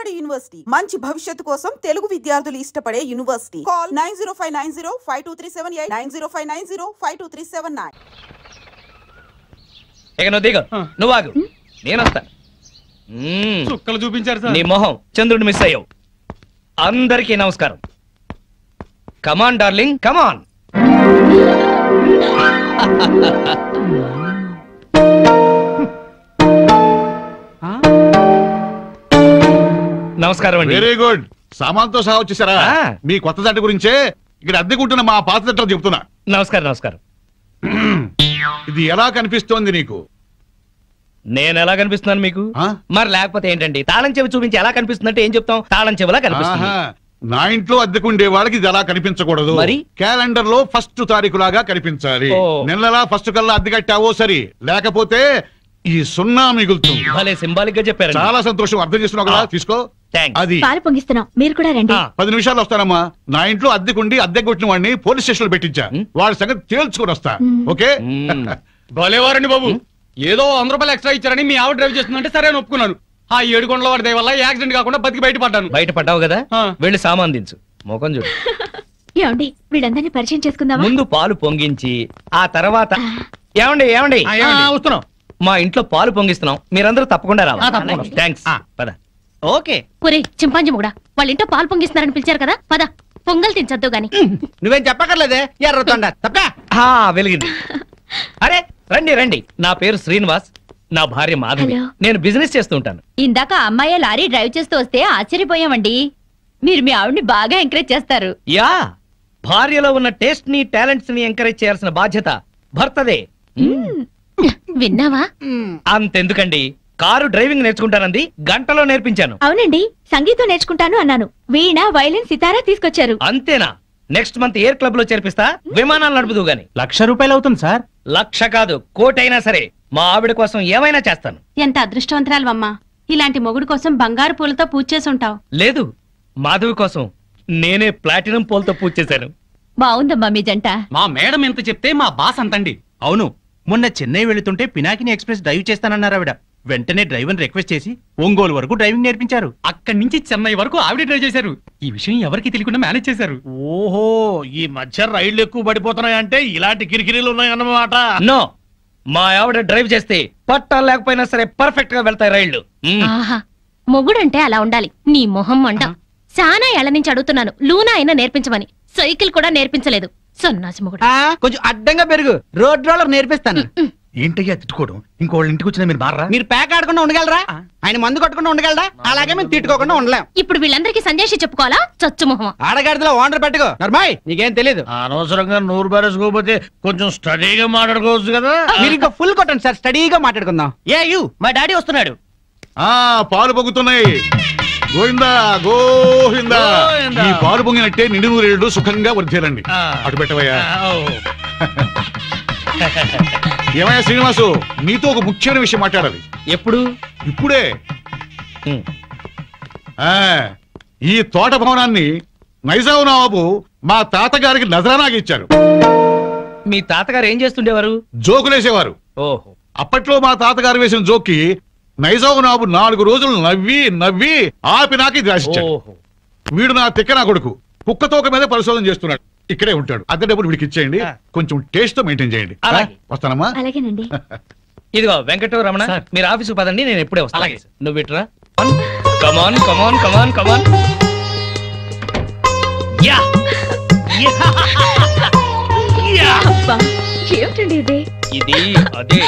Vijayawada university మంచి భవిష్యత్తు కోసం తెలుగు విద్యార్థులు ఇష్టపడే యూనివర్సిటీ. కాల్ 9059052378 9059052379. ఇక నువ్వు దిగు, నువ్వు ఆగు, నేను వస్తా. చుక్కలు చూపించారు సార్. నీ మొహం చంద్రుడు మిస్ అయ్యావు. అందరికీ నమస్కారం. కమాన్ డార్లింగ్, కమాన్. నమస్కారం అండి. Very good. సామాన్తో సహా వచ్చేసారా? మీ కొత్త జంట గురించే ఇక్కడ అద్దెకుంటున్న మా పాత జంటలు చెప్తున్నా. నమస్కారం. నమస్కారం. ఇది ఎలా కనిపిస్తోంది నీకు? నేను ఎలా కనిపిస్తున్నాను మీకు? మరి లేకపోతే ఏంటండి, తాళం చెవి చూపించి ఎలా కనిపిస్తుందంటే ఏం చెప్తాం? తాళం చెవిలా కనిపిస్తుంది. నా ఇంట్లో అద్దెకుండే వాళ్ళకి ఇది ఎలా కనిపించకూడదు. మరి క్యాలెండర్ లో 1st తారీఖు లాగా కనిపించాలి. నెలలా 1st కల్లా అద్దె కట్టావో సరి, లేకపోతే ఈ 0 మిగులుతుంది. భలే సింబాలిక్ గా చెప్పారు. చాలా సంతోషం. అర్థం చేస్తున్నావు కదా? తీసుకో. అది పాలు పొంగిస్తున్నాం, మీరు కూడా రండి. 10 నిమిషాలు వస్తానమ్మా. నా ఇంట్లో అద్దెకుండి అద్దె కొట్టిన వాడిని పోలీస్ స్టేషన్ లో పెట్టించా. వాడి సంగతి తేల్చుకుని వస్తా. ఓకే? భలేవారండి బాబు. ఏదో 100 రూపాయలు ఎక్స్ట్రా ఇచ్చారని మీ ఆవిడ డ్రైవ్ చేస్తుందంటే సరే అని ఒప్పుకున్నాను. ఆ 7 కొండల వాడి దయ వల్ల యాక్సిడెంట్ కాకుండా బతికి బయటపడ్డాను. బయటపడ్డావు కదా, వెళ్ళి సామాన్ దించు. మోకం చూడు. ఏమండి, వీళ్ళందరినీ పరిచయం చేసుకుందామా? ముందు పాలు పొంగించి ఆ తర్వాత ఏమండి ఏమండి వస్తున్నాం. మా ఇంట్లో పాలు పొంగిస్తున్నాం, మీరందరూ తప్పకుండా రావాలి. థ్యాంక్స్. పద. ఓకే. ఒరే చింపాంజీ కూడా వాళ్ళ ఇంట్లో పాలు పొంగిస్తున్నారని పిలిచారు కదా, పద పొంగల్ తినచద్దు గాని. నువ్వేం చెప్పక్కర్లేదే, ఎర్రతొండ తప్ప. వెలిగింది. అరే రండి రండి, నా పేరు శ్రీనివాస్, నా భార్య మాధవి. నేను బిజినెస్ చేస్తూ ఉంటాను. ఇందాక అమ్మాయి లారీ డ్రైవ్ చేస్తూ వస్తే ఆశ్చర్యపోయామండి. మీరు మీ ఆవిడ్ని బాగా ఎంకరేజ్ చేస్తారు. యా, భార్యలో ఉన్న టేస్ట్ ని టాలెంట్స్ ని ఎంకరేజ్ చేయాల్సిన బాధ్యత భర్తదే. విన్నావా? అంతెందుకండి, కారు డ్రైవింగ్ నేర్చుకుంటానంది, గంటలో నేర్పించాను. అవునండి, సంగీతం నేర్చుకుంటాను అన్నాను. వీణ, వైలిన్, సితారా తీసుకొచ్చారు. అంతేనా? నెక్స్ట్ మంత్ ఎయిర్ క్లబ్ లో చేర్పిస్తా, విమానాలు నడుపుదు గాని. 1,00,000 రూపాయలు అవుతుంది సార్. 1,00,000 కాదు, 1,00,000 అయినా సరే మా ఆవిడ కోసం ఏమైనా చేస్తాను. ఎంత అదృష్టవంతరాలమ్మా, ఇలాంటి మొగుడు కోసం బంగారు పూలతో పూజ చేసి ఉంటావు. లేదు, మాధవి కోసం నేనే ప్లాటినం పూలతో పూజ చేశాను. బాగుందమ్మా మీ జంట. మా మేడం ఎంత చెప్తే మా బాస్ అంతండి. అవును, మొన్న చెన్నై వెళుతుంటే పినాకిని ఎక్స్ప్రెస్ డ్రైవ్ చేస్తానన్నారు ఆవిడ. వెంటనే డ్రైవర్ రిక్వెస్ట్ చేసి ఒంగోలు వరకు డ్రైవింగ్ నేర్పించారు. అక్కడి నుంచి చెన్నై వరకు ఆవిడ డ్రైవ్ చేశారు. ఈ విషయం ఎవరికి తెలియకుండా మేనేజ్ చేశారు. ఓహో, ఈ మధ్య రైళ్లు ఎక్కువ పడిపోతున్నాయంటే ఇలాంటి కిరికిరీలు ఉన్నాయన్నమాట. నో, మా ఆవిడ డ్రైవ్ చేస్తే పట్టాలు లేకపోయినా సరే పర్ఫెక్ట్ గా వెళ్తాయి రైళ్లు. మొగుడంటే అలా ఉండాలి. నీ మొహం మండ. చాలా ఏళ్ల నుంచి అడుగుతున్నాను, లూనా అయినా నేర్పించమని. సైకిల్ కూడా నేర్పించలేదు. సన్నాసి మొగుడు. కొంచెం అడ్డంగా పెరుగు, రోడ్ రోలర్ నేర్పిస్తాను. ఏంటయ్యా తిట్టుకోవడం? ఇంకోళ్ళ ఇంటికి వచ్చినా మీరు మారా? మీరు ప్యాక్ ఆడకుండా ఉండగలరా? ఆయన మందు కొట్టకుండా ఉండగలరా? అలాగే మేము తిట్టుకోకుండా ఉండలేం. ఇప్పుడు వీళ్ళందరికీ సందేశం చెప్పుకోవాలా? చచ్చు మొహం. ఆడగాడిలో ఓనర్ పెట్టుకో. నర్మాయ్, నీకేం తెలీదు. అనవసరంగా 100 బారేసుకోకపోతే కొంచెం స్టడీగా మాట్లాడుకోవచ్చు కదా. మీరు ఇంకా ఫుల్ కొట్టండి సార్, స్టడీగా మాట్లాడుకుందాం. మా డాడీ వస్తున్నాడు. పాలు పొంగుతున్నాయి. గోవిందా గోవిందా. ఈ పాలు పొంగినట్టే నిండు నూరేళ్లు సుఖంగా వర్ధేలండి. అటు పెట్టవయ్యా. ఏమయ్యా శ్రీనివాసు, నీతో ఒక ముఖ్యమైన విషయం మాట్లాడాలి. ఎప్పుడు? ఇప్పుడే. ఈ తోట భవనాన్ని నైజాం నవాబు మా తాతగారికి నజరానాగా ఇచ్చారు. మీ తాతగారు ఏం చేస్తుండేవారు? జోకులేసేవారు. ఓహో. అప్పట్లో మా తాతగారు వేసిన జోక్కి నైజాం నవాబు 4 రోజులు నవ్వి నవ్వి ఆపి నాకు ఇది రాసిచ్చాడు. వీడు నా తిక్క నా కొడుకు కుక్కతోక మీద పరిశోధన చేస్తున్నాడు. ఇక్కడే ఉంటాడు. అద్దె డబ్బులు వీడికి ఇచ్చేయండి, కొంచెం టేస్ట్ తో మెయింటైన్ చేయండి. వస్తానమ్మా. అలాగేనండి. ఇదిగో వెంకట రమణ, మీరు ఆఫీసు పదండి, నేను ఎప్పుడే వస్తాను. నువ్వు ఇట్రా. కమాన్ కమాన్ కమాన్ కమాన్. ఏమిటండి ఇది? ఇది అదే.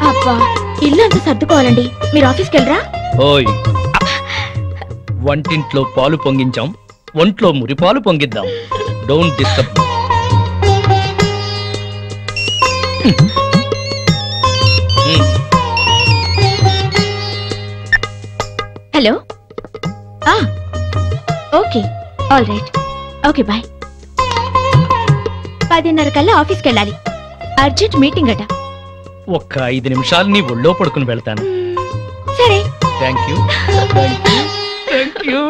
అబ్బా, ఇల్లు అంతా సర్దుకోవాలండి. మీరు ఆఫీస్కి వెళ్ళరా? ఓయ్, వంటింట్లో పాలు పొంగించాం, ఒంట్లో మురిపాలు పొంగిద్దాం. Don't disturb. Hello. Okay, all right. Okay, bye. 10:30 కల్లా ఆఫీస్కి వెళ్ళాలి. అర్జెంట్ మీటింగ్ అట. ఒక్క 5 నిమిషాలు నీ ఒళ్ళో పడుకుని వెళ్తాను. సరే. Thank you. Thank you.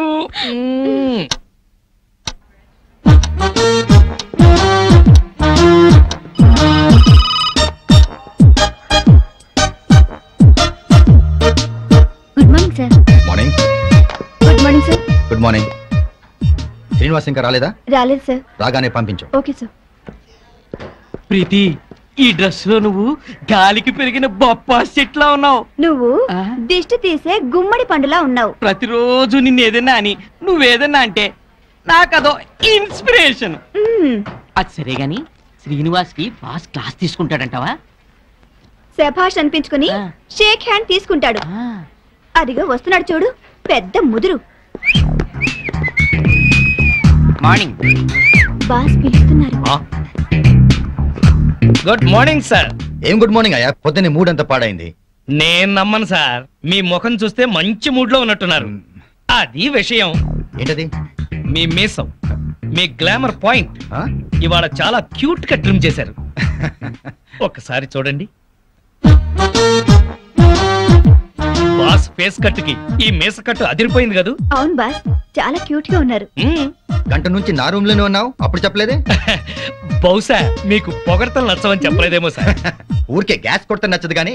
Srinivas ఇంకా రాలేదా? రాలేదు సార్. రాగానే పంపించు. Okay sir. ప్రీతి, ఈ డ్రెస్ లో నువ్వు గాలికి పెరిగిన బొప్పాస్ చెట్లా ఉన్నావు. నువ్వు దిష్టి తీసే గుమ్మడి పండులా ఉన్నావు. ప్రతిరోజు నిన్ను ఏదన్నా అని నువ్వేదన్నా అంటే నాకదో ఇన్స్పిరేషన్. అది సరే గాని శ్రీనివాస్ కి బాస్ క్లాస్ తీసుకుంటాడంటావా? శభాష్ అనిపించుకుని షేక్ హ్యాండ్ తీసుకుంటాడు. అదిగో వస్తున్నాడు చూడు, పెద్ద ముదురు. మార్నింగ్. బాస్ పిలుస్తున్నారు. Good morning sir. ఏం గుడ్ మార్నింగ్ అయ్యా, పొద్దున్నే మూడ్ అంతా పాడైంది. నేను నమ్మను సార్, మీ ముఖం చూస్తే మంచి మూడ్ లో ఉన్నట్టున్నారు. అది విషయం. ఏంటది? మీ మీసం, మీ గ్లామర్ పాయింట్ ఇవాళ చాలా క్యూట్ గా ట్రిమ్ చేశారు. ఒక్కసారి చూడండి. బాస్ ఫేస్ కట్ కి ఈ మీస కట్టు అదిరిపోయింది కదా? అవును బాస్, చాలా క్యూట్ గా ఉన్నారు. గంట నుంచి నా రూమ్ లోనే ఉన్నావు, అప్పుడు చెప్పలేదే? బహుశా మీకు పొగడతలు నచ్చవని చెప్పలేదేమో సార్. ఊరికే గ్యాస్ కొడితే నచ్చదు కానీ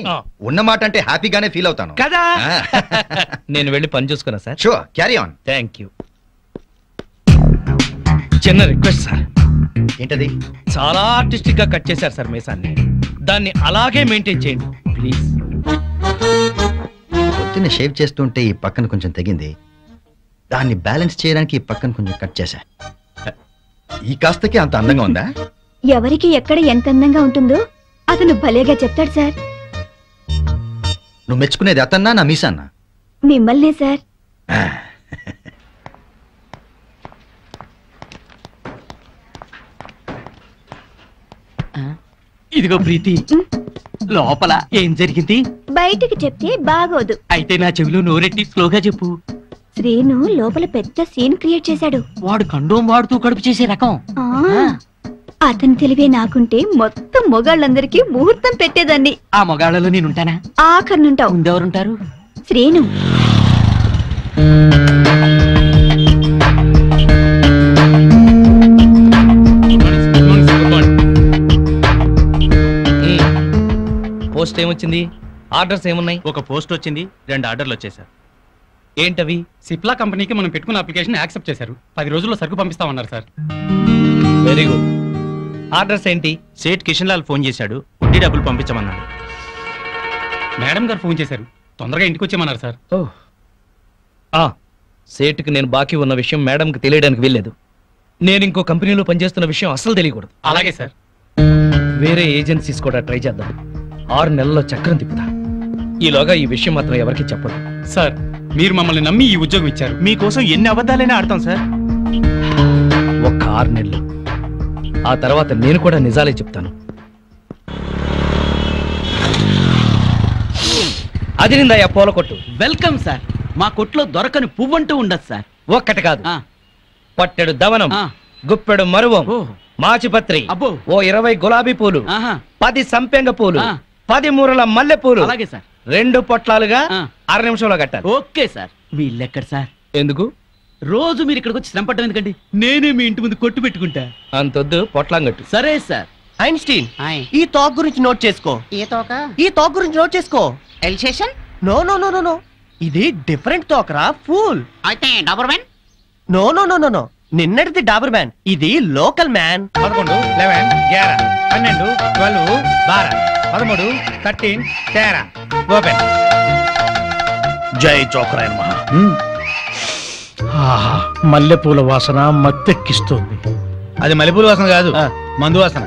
ఉన్నమాట అంటే హ్యాపీగానే ఫీల్ అవుతాను కదా. నేను వెళ్ళి పని చూసుకున్నా sir. Sure, carry on. Thank you. చిన్న రిక్వెస్ట్ సార్. ఏంటది? చాలా ఆర్టిస్టిక్ గా కట్ చేశారు సార్ మీసాన్ని. దాన్ని అలాగే మెయింటైన్ చేయండి ప్లీజ్. పొద్దున్న షేవ్ చేస్తుంటే ఈ పక్కన కొంచెం తెగింది, దాన్ని బ్యాలెన్స్ చేయడానికి ఈ పక్కన కొంచెం కట్ చేశా. ఈ కాస్తకి అంత అందంగా ఉందా? ఎవరికి ఎక్కడ ఎంత అందంగా ఉంటుందో అతను భలేగా చెప్తాడు సార్. నువ్వు మెచ్చుకునేది అతన్నా నా మీసాన్నా? మిమ్మల్నే సార్. ఇదిగో ప్రీతి, లోపల ఏం జరిగింది బయటికి చెప్తే బాగోదు. అయితే నా చెవిలో నోరెట్టి స్లోగా చెప్పు. శ్రీను లోపల పెద్ద సీన్ క్రియేట్ చేశాడు. వాడు కండోం వాడుతూ కడుపు చేసే రకం. అతని తెలివే నాకుంటే మొత్తం మొగాళ్ళందరికీ ముహూర్తం పెట్టేదాన్ని. ఆ మొగాళ్ళలో నేనుంటానా? ఆఖరినుంటావు. ముందెవరుంటారు? శ్రీను. పోస్ట్ ఏమొచ్చింది? ఆర్డర్స్ ఏమున్నాయి? ఒక పోస్ట్ వచ్చింది, 2 ఆర్డర్లు వచ్చేసారు. ఏంటవి? సిప్లా కంపెనీకి మనం పెట్టుకున్న అప్లికేషన్ యాక్సెప్ట్ చేశారు. 10 రోజుల్లో సరుకు పంపిస్తామన్నారు సార్. Very good. ఆర్డర్స్ ఏంటి? సేట్ కిషన్ లాల్ ఫోన్ చేశాడు, వడ్డీ డబ్బులు పంపించమన్నాడు. మేడం గారు ఫోన్ చేశారు, తొందరగా ఇంటికి వచ్చేయమన్నారు సార్. సేటుకి నేను బాకీ ఉన్న విషయం మేడంకి తెలియడానికి వీల్లేదు. నేను ఇంకో కంపెనీలో పనిచేస్తున్న విషయం అస్సలు తెలియకూడదు. అలాగే సార్. వేరే ఏజెన్సీస్ కూడా ట్రై చేద్దాం. 6 నెలల్లో చక్రం తిప్పుతా. ఈలోగా ఈ విషయం మాత్రం ఎవరికి చెప్పదు. సార్, మీరు మమ్మల్ని నమ్మి ఈ ఉద్యోగం ఇచ్చారు. మీకోసం ఎన్ని అబద్ధాలైనా ఆడతాం సార్. ఒక్క 6 నెలలు, ఆ తర్వాత నేను కూడా నిజాలే చెప్తాను. అదిరిందయ్యా పూల కొట్టు. Welcome sir. మా కొట్లో దొరకని పువ్వంటూ ఉండదు సార్. ఒక్కటి కాదు, పట్టెడు దవనం, గుప్పెడు మరువం, మాచిపత్రి, ఓ 20 గులాబీ పూలు, 10 సంపెంగ పూలు, 10 మూరల మల్లె పూలు. అలాగే సార్. 2 పొట్లాలుగా 6 నిమిషంలో కట్టాలి. Okay sir. వీళ్ళెక్కడ సార్? ఎందుకు? రోజు మీరు ఇక్కడికి వచ్చి శ్రమ పడడం ఎందుకండి? నేనే మీ ఇంటి ముందు కొట్టు పెట్టుకుంటా. అంతొద్దు, పొట్లాంగట్టు. సరే సార్. ఐన్స్టీన్, ఈ తోక గురించి నోట్ చేసుకో. ఈ తోక గురించి నోట్ చేసుకో. Alsatian? No no no no no, ఇది డిఫరెంట్ తోకరా, ఫూల్. అయితే Doberman? No no no no no, నిన్నటిది డాబర్ మ్యాన్, ఇది లోకల్ మ్యాన్. 11, 11, 11, 12, 12, 13, 13, 13. ఓపెన్. జై చోకరాయన్ మహా. మల్లెపూల వాసన మత్తెక్కిస్తుంది. అది మల్లెపూల వాసన కాదు, మందు వాసన.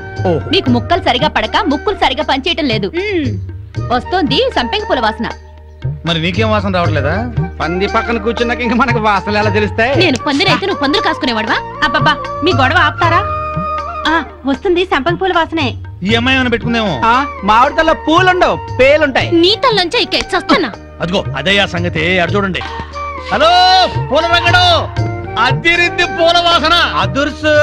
నీకు ముక్కలు సరిగా పడక ముక్కులు సరిగా పనిచేయటం లేదు. వస్తోంది సంపెంగ పూల వాసన. మరి నీకేం వాసన రావట్లేదా? పంది పక్కన కూర్చున్నాక ఇంకా మనకు వాసనలు ఎలా తెలుస్తాయి? నేను పందిరైతే నువ్వు పందులు కాసుకునేవాడవా? అబ్బబ్బా, మీ గొడవ ఆపుతారా? వస్తుంది సంపంగ పూల వాసనే. ఈ అమ్మాయి ఏమైనా పెట్టుకుందేమో. మామిడి తల్ల పూలుండవు, పేలుంటాయి. నీ తల్లంచా ఇక్క చస్తానా? అదిగో అదే ఆ సంగతి, అటు చూడండి. హలో పూల రంగడు, అదిరింది పూల వాసన. అదుర్సు.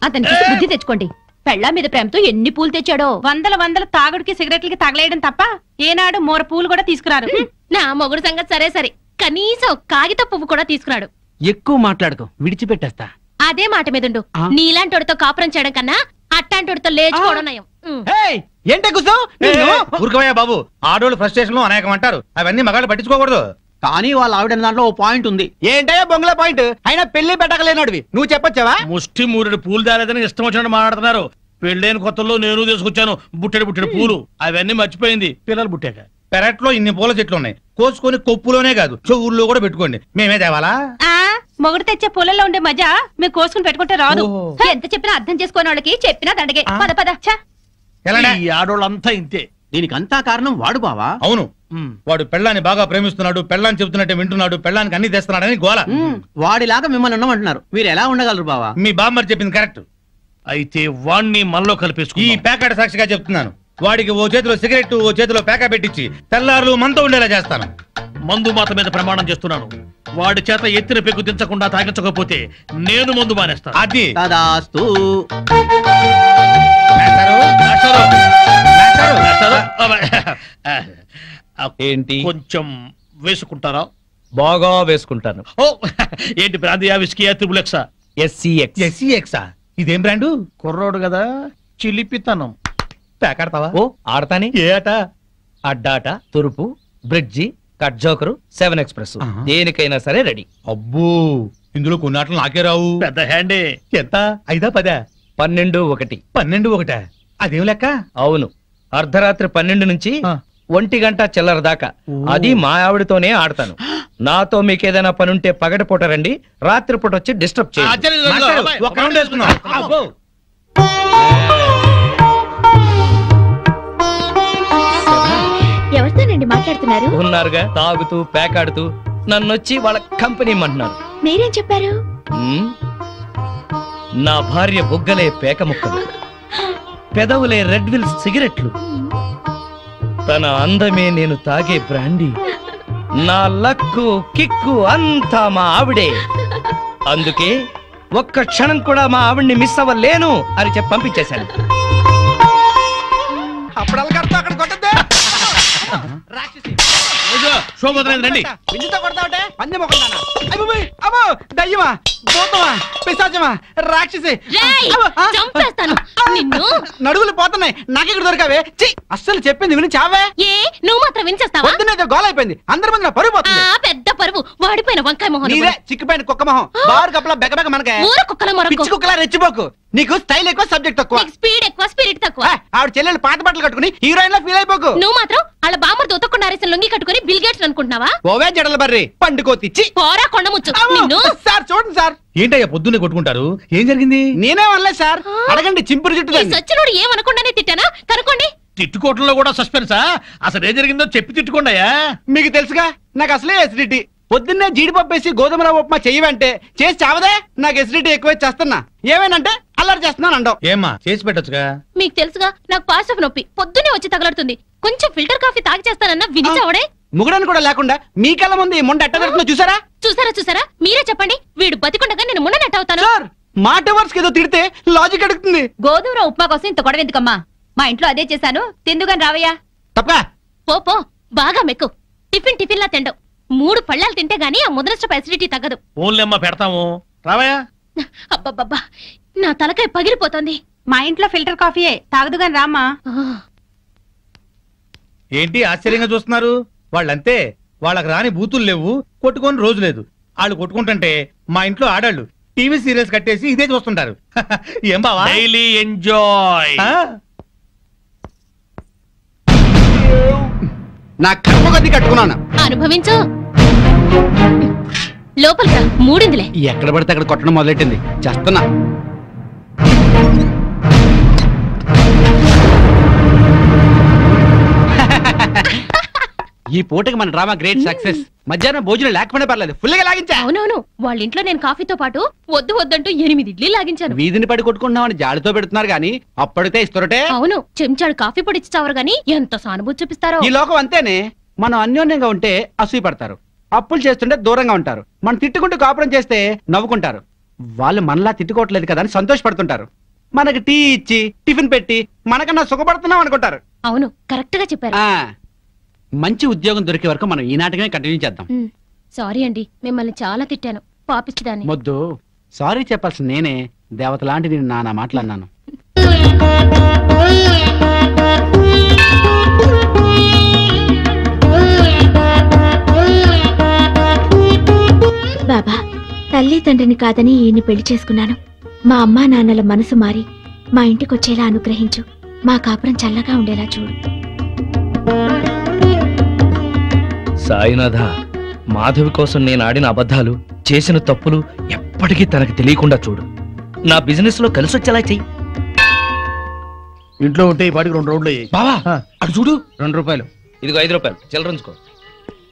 అతనికి బుద్ధి తెచ్చుకోండి. పెళ్ళా మీద ప్రేమతో ఎన్ని పూలు తెచ్చాడో. వందల తాగుడికి సిగరెట్లకి తగలేయడం తప్ప ఏనాడు మోర పూలు కూడా తీసుకురారు. నా మొగుడు సంగతి సరే సరే, కనీసం కాగిత పువ్వు కూడా తీసుకురాడు. ఎక్కువ మాట్లాడుకో, విడిచిపెట్టేస్తా. అదే మాట మీదుండు. నీలాంటోడితో కాపురం చేయడం కన్నా అట్టాంటోడితో లేచుకోవడం నయం. ఏంటే కూర్చో ఊరుకోవయ్యా బాబు. ఆడోళ్ళు ఫ్రస్ట్రేషన్ లో అనేకం అంటారు, అవన్నీ మగాళ్ళు పట్టించుకోకూడదు. కానీ వాళ్ళ ఆవిడ దాంట్లో ఓ పాయింట్ ఉంది. ఏంటయ్యా బొంగుల పాయింట్? అయినా పెళ్లి పెట్టకలేనోడివి నువ్వు చెప్పొచ్చావా? ముష్టి మూరెడు పూలు దాలేదని ఇష్టం వచ్చినట్టు మాట్లాడుతున్నారు. పెళ్ళైన కొత్తలో నేను తీసుకొచ్చాను బుట్టెడు పూలు, అవన్నీ మర్చిపోయింది పిల్లలు పుట్టాక. పెరట్లో ఇన్ని పూల చెట్లు ఉన్నాయి, కోసుకొని కొప్పులోనే కాదు చెవుల్లో కూడా పెట్టుకోండి. మేమే తేవాలా? మొగుడు తెచ్చే పూలలో ఉండే మజా మీరు కోసుకుని పెట్టుకుంటే రాదు. ఎంత చెప్పినా అర్థం చేసుకోని వాళ్ళకి చెప్పినా దండగే. పద పద. ఈ ఆడోళ్ళంతా ఇంతే. దీనికంతా కారణం వాడు బావా. అవును, వాడు పెళ్ళాన్ని బాగా ప్రేమిస్తున్నాడు, పెళ్ళాన్ని చెబుతున్నట్టే వింటున్నాడు, పెళ్ళానికి అన్ని తెస్తున్నాడని గోల. వాడిలాగా మిమ్మల్ని ఉండమంటున్నారు, మీరు ఎలా ఉండగలరు బావా? మీ బామ్మర్ చెప్పింది కరెక్ట్. అయితే వాణ్ణి మనలో కలిపేసుకు. ఈ ప్యాకెట్ సాక్షిగా చెప్తున్నాను, వాడికి ఓ చేతిలో సిగరెట్ ఓ చేతిలో ప్యాకా పెట్టించి తెల్లారులు మనతో ఉండేలా చేస్తాను. మందు మాత మీద ప్రమాణం చేస్తున్నాను. వాడి చేత ఎత్తిన పెగ్గు దించకుండా తాగించకపోతే నేను మందు మానేస్తాను. అది తదాస్తు. ఏంటి కొంచెం వేసుకుంటారా? బాగా వేసుకుంటాను. ఓ ఏంటి బ్రాందియా విస్కీయా త్రిబులెక్సా? ఎస్సీఎక్సా? ఇదేం బ్రాండు? కుర్రోడు కదా, చిలిపితనం. ప్యాకాడతావా? ఓ ఆడతాని. ఏ ఆట? అడ్డాట, తురుపు, బ్రిడ్జి, కట్ జోకరు, 7 ఎక్స్ప్రెస్, దేనికైనా సరే రెడీ. అబ్బో, ఇందులో కొన్ని ఆటలు నాకే రావు. పెద్ద హ్యాండే. ఎంత? 5 10? 12 1. 12 1? అదేం లెక్క? అవును, అర్ధరాత్రి 12 నుంచి 1 గంట చిల్లర దాకా. అది మా ఆవిడతోనే ఆడతాను. నాతో మీకేదైనా పని ఉంటే పగటిపూట రండి, రాత్రిపూట వచ్చి డిస్టర్బ్ చేయండి. ఎవరితోనండి మాట్లాడుతున్నారు? ఉన్నారుగా, తాగుతూ పేకాడుతూ నన్నొచ్చి వాళ్ళ కంపెనీ ఇమ్మంటున్నారు. మీరేం చెప్పారు? నా భార్య బుగ్గలే పేక ముక్కలు, పెదవులే రెడ్ విల్ సిగరెట్లు, తన అందమే నేను తాగే బ్రాండీ, నా లక్కు కిక్కు అంతా మా ఆవిడే. అందుకే ఒక్క క్షణం కూడా మా ఆవిడ్ని మిస్ అవ్వలేను అని చెప్పి పంపించేశాను. రండి. నడువులు పోతున్నాయి, నాకెక్కడ దొరకావే? అస్సలు చెప్పింది విని చావే. నువ్వు మాత్రం వినిచేస్తావా? గోల అయిపోయింది, అందరి ముందు పరువు పోతుంది. పెద్ద పరువు, వాడిపోయిన వంకాయ మొహం, చిక్కిపోయిన కుక్క మొహం, బారు కప్పలా బెగబెగ మనకే. పిచ్చి కుక్కలా రెచ్చిపోకు. నీకు స్టైల్ ఎక్కువ, సబ్జెక్ట్ తక్కువ. స్పీడ్ ఎక్కువ, స్పిరిట్ తక్కువ. ఆవిడ చెల్లెలు పాత బట్టలు కట్టుకుని హీరోయిన్ లా ఫీల్ అయిపోకు. నువ్వు మాత్రం వాళ్ళ బామ్మర్ దొత్తకుండా అరేసిన లొంగి కట్టుకుని బిల్ గేట్స్ అనుకుంటున్నావా? ఓవే జడల బర్రి పండుకోతిచ్చి పోరా కొండముచ్చు. సార్ చూడండి సార్. ఏంటయ్యా పొద్దున్నే కొట్టుకుంటారు? ఏం జరిగింది? నేనే అనలేదు సార్, అడగండి చింపురు జుట్టు. సచ్చినోడు ఏమనుకుండానే తిట్టానా? కనుకోండి. తిట్టుకోవటంలో కూడా సస్పెన్సా? అసలు ఏం జరిగిందో చెప్పి తిట్టుకోండియా. మీకు తెలుసుగా, నాకు అసలే ఎసిడిటీ. పొద్దున్నే జీడిపప్పు వేసి గోధుమ రవ్వ ఉప్మా చెయ్యవంటే చేసి చావదే. నాకు ఎసిడిటీ ఎక్కువ చేస్తున్నా, ఏమేనంటే అల్లరి చేస్తున్నాను అంటావు. ఏమ్మా చేసి పెట్టొచ్చుగా. మీకు తెలుసుగా, నాకు పాస్ ఆఫ్ నొప్పి పొద్దున్నే వచ్చి తగలడుతుంది. కొంచెం ఫిల్టర్ కాఫీ తాగి చేస్తానన్నా వినిచావడే. ముగుడని కూడా లేకుండా మీ కళ్ళ ముందు ఈ ముండ ఎట్ట దొరుకుతుందో చూసారా? చూసారా? మీరే చెప్పండి, వీడు బతికుండగా నేను ముండ నెట్ అవుతాను. మాట వర్స్ ఏదో తిడితే లాజిక్ అడుగుతుంది. గోధుమ రవ్వ ఉప్మా కోసం ఇంత గొడవ ఎందుకమ్మా? మా ఇంట్లో అదే చేశాను, తిందుగాని రావయ్యా. తప్ప పో బాగా మెక్కు. టిఫిన్ లా తిండవు. 3 పళ్ళాలు తింటే గానీ ఆ ముద్రస్టప్ అసిడిటీ తగ్గదు. ఓన్లేమ్మా పెడతాము, రావయ్యా. అబ్బబ్బబ్బా, నా తలకాయ పగిలిపోతుంది. మా ఇంట్లో ఫిల్టర్ కాఫీయే, తాగదుగాని రామ్మా. ఏంటి ఆశ్చర్యంగా చూస్తున్నారు? వాళ్ళంతే, వాళ్ళకి రాని బూతులు లేవు, కొట్టుకొని రోజు లేదు. వాళ్ళు కొట్టుకుంటుంటే మా ఇంట్లో ఆడాళ్ళు టీవీ సీరియల్స్ కట్టేసి ఇదే చూస్తుంటారు. ఏం బావా? Daily enjoy. నా కర్మ కొద్ది కట్టుకున్నాను, అనుభవించు. లోపలికి మూడిందిలే. ఎక్కడ పడితే అక్కడ కొట్టడం మొదలెట్టింది, చేస్తున్నా. ఈ పూటకి మన డ్రామా గ్రేట్ సక్సెస్. మధ్యాహ్నం భోజనం లేకపోయినా పర్లేదు, ఫుల్ గా లాగించా. అవునవును, వాళ్ళ ఇంట్లో నేను కాఫీతో పాటు వద్దంటూ 8 ఇడ్లీ లాగించాను. వీధిని పడి కొట్టుకుంటున్నామని జాలితో పెడుతున్నారు గానీ అప్పటితే ఇస్తారటే. అవును, చెంచాడు కాఫీ పొడి ఇచ్చావరు గానీ ఎంత సానుభూతి చూపిస్తారో. ఈ లోకం అంతేనే, మనం అన్యోన్యంగా ఉంటే అసూయ పడతారు, అప్పులు చేస్తుంటే దూరంగా ఉంటారు, మనం తిట్టుకుంటూ కాపురం చేస్తే నవ్వుకుంటారు. వాళ్ళు మనలా తిట్టుకోవట్లేదు కదా అని సంతోషపడుతుంటారు. మనకి టీ ఇచ్చి టిఫిన్ పెట్టి మనకన్నా సుఖపడుతున్నాం అనుకుంటారు. అవును, కరెక్ట్ గా చెప్పారు. మంచి ఉద్యోగం దొరికే వరకు మనం ఈ నాటకమే కంటిన్యూ చేద్దాం. సారీ అండి, మిమ్మల్ని చాలా తిట్టాను, పాపిచ్చిదాన్ని. మొద్దు సారీ చెప్పాల్సిన నేనే, దేవత లాంటి నేను నానా మాట్లాడినాను. తల్లి తండ్రిని కాదని ఈయన్ని పెళ్లి చేసుకున్నాను. మా అమ్మా నాన్నల మనసు మారి మా ఇంటికొచ్చేలా అనుగ్రహించు. మా కాపురం చల్లగా ఉండేలా చూడు. సాయినాథ, మాధవి కోసం నేను ఆడిన అబద్ధాలు, చేసిన తప్పులు ఎప్పటికీ తనకు తెలియకుండా చూడు. నా బిజినెస్ లో కలిసొచ్చేలా చెయ్యి. ఇంట్లో ఉంటే ఈ పాటికి 2 రౌండ్లు అయ్యాయి. బావా అటు చూడు. 2 రూపాయలు. ఇదిగో 5 రూపాయలు చిల్లరంచుకో.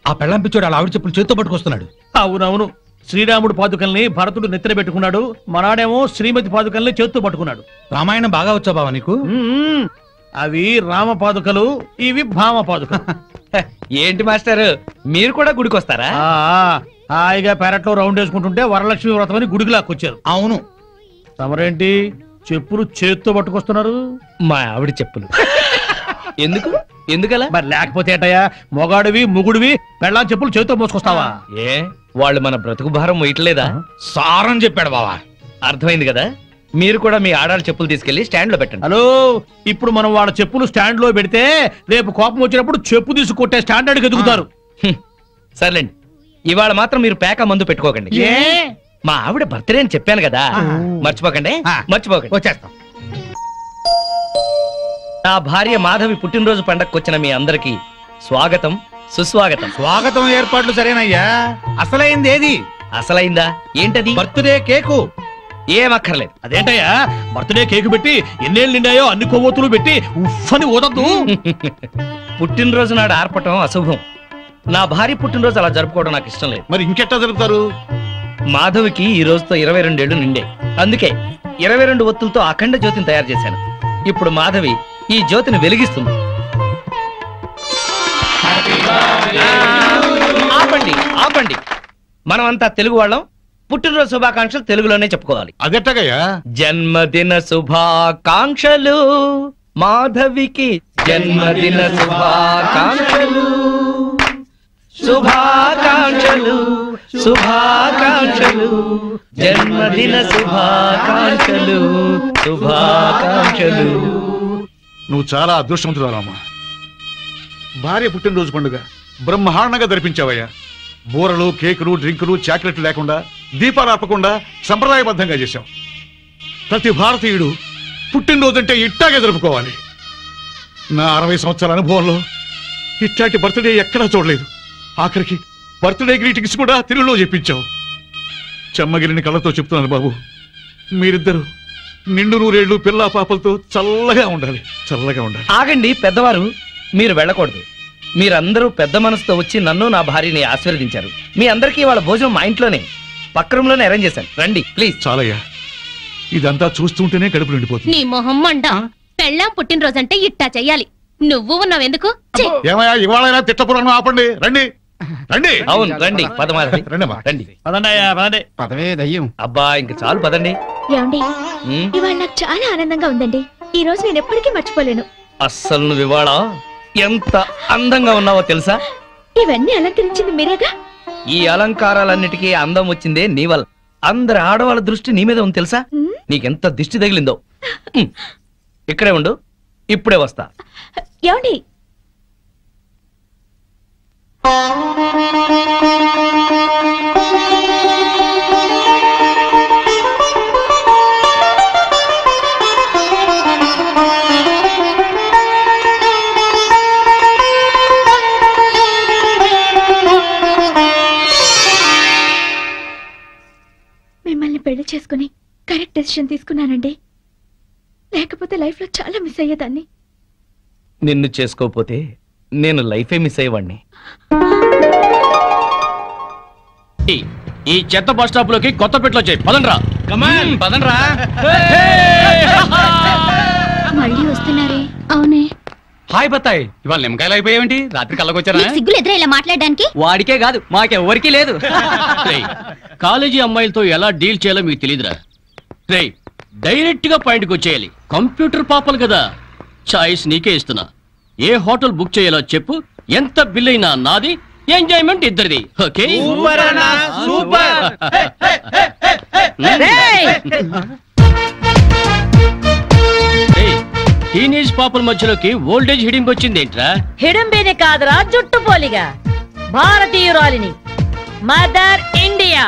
ఆ పెళ్ళం పిచ్చోడు అలా ఆవిడ చెప్పులు చేత్తో పట్టుకొస్తున్నాడు. అవునవును, శ్రీరాముడు పాదుకల్ని భరతుడు నెత్తిన పెట్టుకున్నాడు, మనాడేమో శ్రీమతి పాదుకల్ని చేత్తో పట్టుకున్నాడు. రామాయణం బాగా వచ్చా బావా నీకు? అవి రామ పాదుకలు, ఇవి భామ పాదుకలు. ఏంటి మాస్టర్, మీరు కూడా గుడికి వస్తారా? హాయిగా పెరట్లో రౌండ్ వేసుకుంటుంటే వరలక్ష్మి వ్రతం అని గుడికి లాక్కొచ్చారు. అవును. తమరేంటి చెప్పులు చేత్తో పట్టుకొస్తున్నారు? మా ఆవిడ చెప్పులు. ఎందుకలా? మరి లేకపోతే ఏంటయ్యా, మొగాడివి ముగుడివి పెళ్ళాం చెప్పులు చేత్తో మోసుకొస్తావా? ఏ వాళ్ళు మన బ్రతుకు భారం వేయట్లేదా? సారం చెప్పాడు బావా. అర్థమైంది కదా. మీరు కూడా మీ ఆడాళ్ళ చెప్పులు తీసుకెళ్లి స్టాండ్ లో పెట్టండి. హలో, ఇప్పుడు మనం వాళ్ళ చెప్పులు స్టాండ్ లో పెడితే రేపు కోపం వచ్చినప్పుడు చెప్పు తీసుకొట్టే స్టాండర్డ్ ఎదుగుతారు. సర్లేండి, ఇవాళ మాత్రం మీరు పేక మందు పెట్టుకోకండి. మా ఆవిడ బర్త్డే అని చెప్పాను కదా, మర్చిపోకండి. వచ్చేస్తాం. నా భార్య మాధవి పుట్టినరోజు పండగకు వచ్చిన మీ అందరికి స్వాగతం, సుస్వాగతం. స్వాగతం ఏర్పాట్లు సరేనయ్యా. అసలైంది ఏది? అసలైందా ఏంటది? Birthday cake. ఏమక్కర్లేదు. అదేంటయ్యా, బర్త్డే కేకు పెట్టి ఎన్నేళ్ళు నిండాయో అన్ని కొవ్వొత్తులు పెట్టి ఉఫ్ఫని ఊదద్దు. పుట్టినరోజు నాడు ఆర్పటం అశుభం. నా భార్య పుట్టినరోజు అలా జరుపుకోవడం నాకు ఇష్టం లేదు. మరి ఇంకెట్టా జరుపుతారు? మాధవికి ఈ రోజుతో 22 ఏళ్లు నిండే, అందుకే 22 ఒత్తులతో అఖండ జ్యోతిని తయారు చేశాను. ఇప్పుడు మాధవి ఈ జ్యోతిని వెలిగిస్తుంది. ఆపండి ఆపండి, మనమంతా తెలుగు వాళ్ళం, పుట్టినరోజు శుభాకాంక్షలు తెలుగులోనే చెప్పుకోవాలి. అదెట్టగయ్యా? జన్మదిన శుభాకాంక్షలు మాధవికి, జన్మదిన శుభాకాంక్షలు, శుభాకాంక్షలు శుభాకాంక్షలు, జన్మదిన శుభాకాంక్షలు శుభాకాంక్షలు. నువ్వు చాలా అదృష్టవంతురాలమ్మా. భార్య పుట్టినరోజు పండుగ బ్రహ్మాండంగా జరిపించావయ్యా. బూరలు, కేకులు, డ్రింకులు, చాక్లెట్లు లేకుండా, దీపాలు ఆపకుండా సంప్రదాయబద్ధంగా చేశాం. ప్రతి భారతీయుడు పుట్టినరోజు అంటే ఇట్టాగే జరుపుకోవాలి. నా 60 సంవత్సరాల అనుభవంలో ఇట్లాంటి బర్త్డే ఎక్కడా చూడలేదు. ఆఖరికి బర్త్డే గ్రీటింగ్స్ కూడా తెలుగులో చెప్పించావు. చెమ్మగిరిని కళ్ళతో చెప్తున్నాను బాబు, మీరిద్దరు నిండు 100 ఏళ్ళు పిల్లా పాపలతో చల్లగా ఉండాలి, చల్లగా ఉండాలి. ఆగండి పెద్దవారు, మీరు వెళ్ళకూడదు. మీరందరూ పెద్ద మనసుతో వచ్చి నన్ను నా భార్యని ఆశీర్వదించారు. మీ అందరికీ వాళ్ళ భోజనం మా ఇంట్లోనే పక్క రూమ్ లోనే అరేంజ్ చేశాను. రండి ప్లీజ్. చాలయ్యా, ఇదంతా చూస్తుంటేనే కడుపు నిండిపోతుంది. నీ మొహం మండ. పెళ్ళాం పుట్టినరోజంటే ఇట్టా చెయ్యాలి. నువ్వు ఉన్నావెందుకు? ఏమయ్యా, ఇవాళ తిట్టపురాణం ఆపండి. రండి రండి. అవును రండి, పదమాధవి రండి. పదవే దయ్యం. అబ్బా ఇంక చాలు పదండి. ఏమండి, ఇవాళ నాకు చాలా ఆనందంగా ఉందండి. ఈ రోజు నేను ఎప్పటికీ మర్చిపోలేను. అస్సలు నువ్వు ఇవాళ ఎంత అందంగా ఉన్నావో తెలుసా? ఇవన్నీ అలంకరించింది మీరేగా? ఈ అలంకారాలన్నిటికీ అందం వచ్చిందే నీ వల్ల. అందరి ఆడవాళ్ళ దృష్టి నీ మీద ఉంది తెలుసా? నీకెంత దిష్టి తగిలిందో. ఇక్కడే ఉండు, ఇప్పుడే వస్తా. ఏమండి, మిమ్మల్ని పెళ్లి చేసుకుని కరెక్ట్ డెసిషన్ తీసుకున్నానండి. లేకపోతే లైఫ్ లో చాలా మిస్ అయ్యేదాన్ని. నిన్ను చేసుకోపోతే నేను లైఫే మిస్ అయ్యేవాడిని. ఈ చెత్త బస్ స్టాప్ లోకి కొత్త పెట్లో చేయి. పదండ్రా, కమాన్ పదండ్రా. మళ్ళీ వస్తున్నారే? అవునే. హాయ్ బత్తాయి, ఇవాళ నిమ్మకాయలు అయిపోయావేంటి? రాత్రి కళ్ళకొచ్చారా? సిగ్గులు ఎదురా ఇలా మాట్లాడడానికి? వాడికే కాదు మాకెవ్వరికీ లేదు. కాలేజీ అమ్మాయిలతో ఎలా డీల్ చేయాలో మీకు తెలియదురా. రేయ్, డైరెక్ట్ గా పాయింట్కి వచ్చేయాలి. కంప్యూటర్ పాపలు కదా, చాయిస్ నీకే ఇస్తున్నా. ఏ హోటల్ బుక్ చేయాలో చెప్పు, ఎంత బిల్ అయినా నాది, ఎంజాయ్మెంట్ ఇద్దరిది. ఓకే? టీనేజ్ పాపల మధ్యలోకి ఓల్డేజ్ హిడింపు వచ్చింది ఏంట్రా? హిడంబేనే కాదురా, జుట్టు పోలిగా భారతీయురాలిని, మదర్ ఇండియా.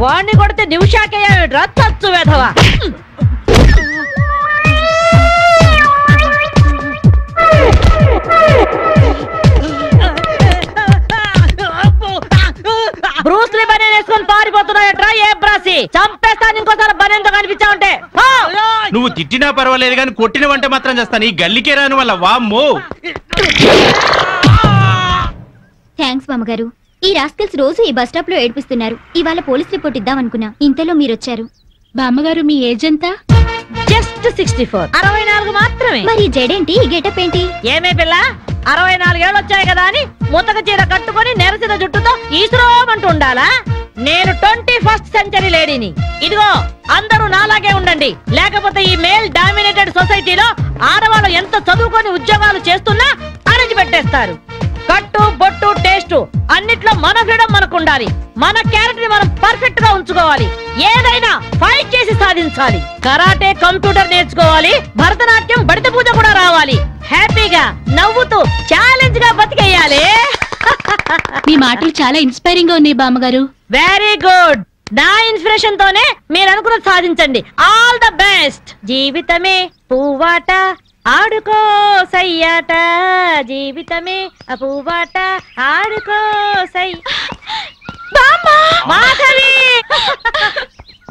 వాణ్ణి కొడితే నిమిషాకేయా తచ్చు వెధవా. బ్రూస్లీ బనేన్ వేసుకొని పారిపోతున్నాయట్రా ఏ బ్రాసి, చంపేస్తాను ఇంకోసారి బనేన్తో కనిపించావంటే. నువ్వు తిట్టినా పర్వాలేదు కానీ కొట్టిన వంట మాత్రం చేస్తాను. ఈ గల్లికే రాను వల్ల వామ్మో. థ్యాంక్స్ మామగారు. ఈ రాస్కల్స్ రోజు ఈ బస్ స్టాప్ లో ఏడిపిస్తున్నారు. ఇవాళ పోలీస్ రిపోర్ట్ ఇద్దాం అనుకున్నా, ఇంతలో మీరొచ్చారు. బామ్మగారు మీ ఏజ్ ఎంత? జస్ట్ 64. 64 మాత్రమే. మరి జడేంటి, ఈ గెటప్ ఏంటి? ఏమే పిల్ల, 64 ఏళ్ళు వచ్చాయి కదా అని ముతక చీర కట్టుకొని నెరసిన జుట్టుతో ఈశ్వరమంటూ ఉండాలా? నేను 21st సెంచరీ లేడీని. ఇదిగో అందరూ నాలాగే ఉండండి, లేకపోతే ఈ మేల్ డామినేటెడ్ సొసైటీలో ఆడవాళ్ళు ఎంత చదువుకొని ఉద్యోగాలు చేస్తున్నా అణిచిపెట్టేస్తారు. కట్టు బొట్టు టేస్ట్ అన్నిట్లో మన ఫ్రీడమ్ మనకు ఉండాలి. మన క్యారెక్టర్ ని మనం పర్ఫెక్ట్ గా ఉంచుకోవాలి. ఏదైనా ఫైట్ చేసి సాధించాలి. కరాటే, కంప్యూటర్ నేర్చుకోవాలి. భరతనాట్యం, బడిత పూజ కూడా రావాలి. హ్యాపీగా నవ్వుతూ ఛాలెంజ్ గా బతికేయాలి. మీ మాటలు చాలా ఇన్స్పైరింగ్ గా ఉన్నాయి బామ్మగారు. Very good. నా ఇన్స్పిరేషన్ తోనే మీరు అనుకున్నది సాధించండి. All the best. జీవితమే పువ్వాట, ఆడుకో సయ్యాట, జీవితమే అపువాట, ఆడుకో సై. మాధవి,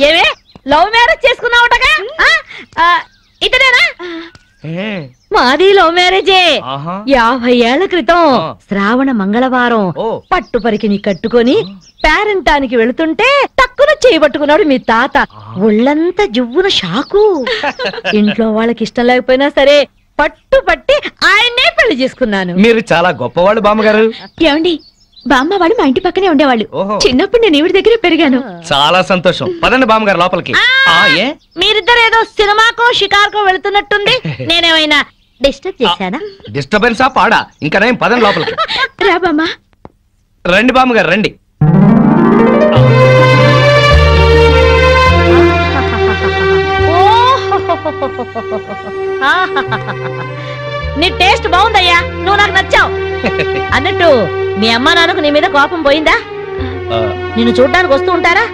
ఏవే లవ్ మ్యారేజ్ చేసుకున్నావుటగా? ఇతనేనా? మాది లవ్ మ్యారేజే. 50 ఏళ్ల క్రితం శ్రావణ మంగళవారం పట్టు పరికిని కట్టుకొని పేరంటానికి వెళుతుంటే టక్కున చేయబట్టుకున్నాడు మీ తాత. ఒళ్ళంతా జువ్వున షాకు. ఇంట్లో వాళ్ళకి ఇష్టం లేకపోయినా సరే పట్టు పట్టి ఆయన్నే పెళ్లి చేసుకున్నాను. మీరు చాలా గొప్పవాళ్ళు బామ్మగారు. ఏమండి, బామ్మ వాడు మా ఇంటి పక్కనే ఉండేవాళ్ళు. చిన్నప్పుడు నేను ఈవిడ దగ్గరే పెరిగాను. చాలా సంతోషం. పదండి బామ్మగారు లోపలికి. మీరిద్దరు ఏదో సినిమాకో షికార్కో వెళుతున్నట్టుంది. నేనేమైనా డిస్టర్బ్ చేశానా? డిస్టర్బెన్స్ ఆ పాడా? ఇంకా నేను పదండి లోపలికి. రా బామ్మ. రండి బామ్మగారు రండి. నీ టేస్ట్ బాగుందయ్యా, నువ్వు నాకు నచ్చావు. అన్నట్టు మీ అమ్మ నాన్నకు నీ మీద కోపం పోయిందా? నిన్ను చూడ్డానికి వస్తూ ఉంటారా?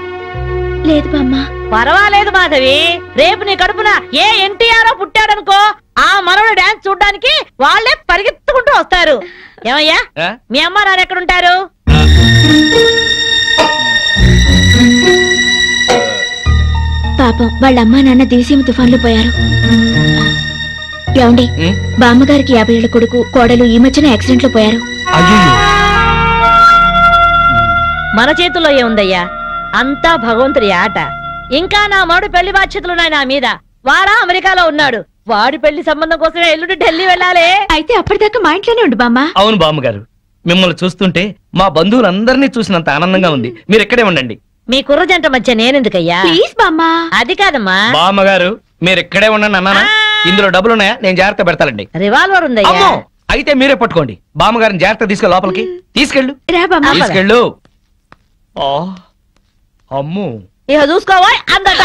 లేదు బామ్మ. పర్వాలేదు మాధవి, రేపు నీ కడుపున ఏ ఎన్టీఆర్ పుట్టాడనుకో, ఆ మనవడు డాన్స్ చూడ్డానికి వాళ్ళే పరిగెత్తుకుంటూ వస్తారు. ఏమయ్యా, మీ అమ్మ నాన్న ఎక్కడుంటారు? పాపం వాళ్ళ అమ్మా నాన్న దివిసీమ తుఫాన్లో పోయారు. ఏమండి, బామ్మగారికి 50 ఏళ్ల కొడుకు కోడలు ఈ మధ్యన యాక్సిడెంట్ లో పోయారు. మన చేతుల్లో ఏముందయ్యా, అంతా భగవంతుడి ఆట. ఇంకా నా మాడు పెళ్లి బాధ్యతలున్నాయి నా మీద. వాడా అమెరికాలో ఉన్నాడు. వాడి పెళ్లి సంబంధం కోసమే ఎల్లుండి ఢిల్లీ వెళ్ళాలి. అయితే అప్పటిదాకా మా ఇంట్లోనే ఉండు బామ్మ. అవును బామ్మగారు, మిమ్మల్ని చూస్తుంటే మా బంధువులందరినీ చూసినంత ఆనందంగా ఉంది. మీరు ఇక్కడే ఉండండి. మీ కుర్ర జంట మధ్య నేనెందుకయ్యా? ప్లీజ్ బామ్మా. అది కాదమ్మా. బామ్మగారు మీరు ఇక్కడే ఉండండి అన్నానా? ఇందులో డబ్బులున్నాయా? నేను జాగ్రత్త పెడతానండి. రివాల్వర్ ఉందయ్యా. అయితే మీరే పట్టుకోండి. బామ్మగారిని జాగ్రత్త తీసుకెళ్ళి లోపలికి తీసుకెళ్ళు. తీసుకెళ్ళు. అమ్ము, ఇక చూసుకోవా అందట.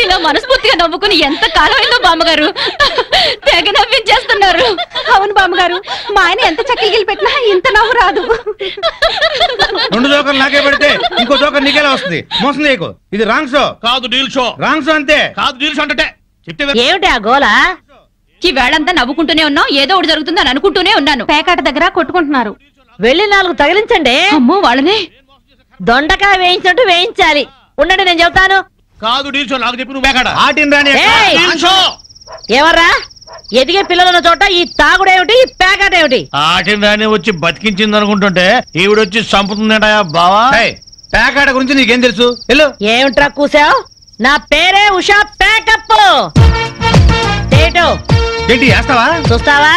ఇలా మనస్ఫూర్తిగా నవ్వుకుని ఎంత కాలమైందో బామ్మగారు. తెగ నవ్వించేస్తున్నారు. అవును బామ్మగారు, మా ఆయన ఎంత చక్కగిలి పెట్టినా ఇంత నవ్వు రాదు. 2 జోకర్లు నాకే పెడితే ఇంకో జోకర్ నీకేలా వస్తుంది? మోసం చేయకు. ఇది రాంగ్ షో కాదు, డీల్ షో. రాంగ్ షో అంతే. కాదు, డీల్ షో అంటే ఏమిటి ఆ గోలా? ఈ వేళంతా నవ్వుకుంటూనే ఉన్నాం. ఏదో ఒకటి జరుగుతుందని అనుకుంటూనే ఉన్నాను. పేకాట దగ్గర కొట్టుకుంటున్నారు. వెళ్ళి 4 తగిలించండి. అమ్మో, వాళ్ళనే దొండకాయ వేయించినట్టు వేయించాలి. ఉండండి, నేను చెబుతాను. కాదు, డీల్ షో. నాకు చెప్పి నువ్వు పేకాట. ఏమర్రా, ఎదిగే పిల్లలున్న చోట ఈ తాగుడేమిటి, ఈ పేకాట ఏమిటి? ఆటిని వచ్చి బతికించింది అనుకుంటుంటే ఈవిడొచ్చి చంపుతుందట బావా. పేకాట గురించి నీకేం తెలుసు? ఏమిట్రా కూసావు? నా పేరే ఉషా పేకప్. ఏంటి చేస్తావా? చూస్తావా?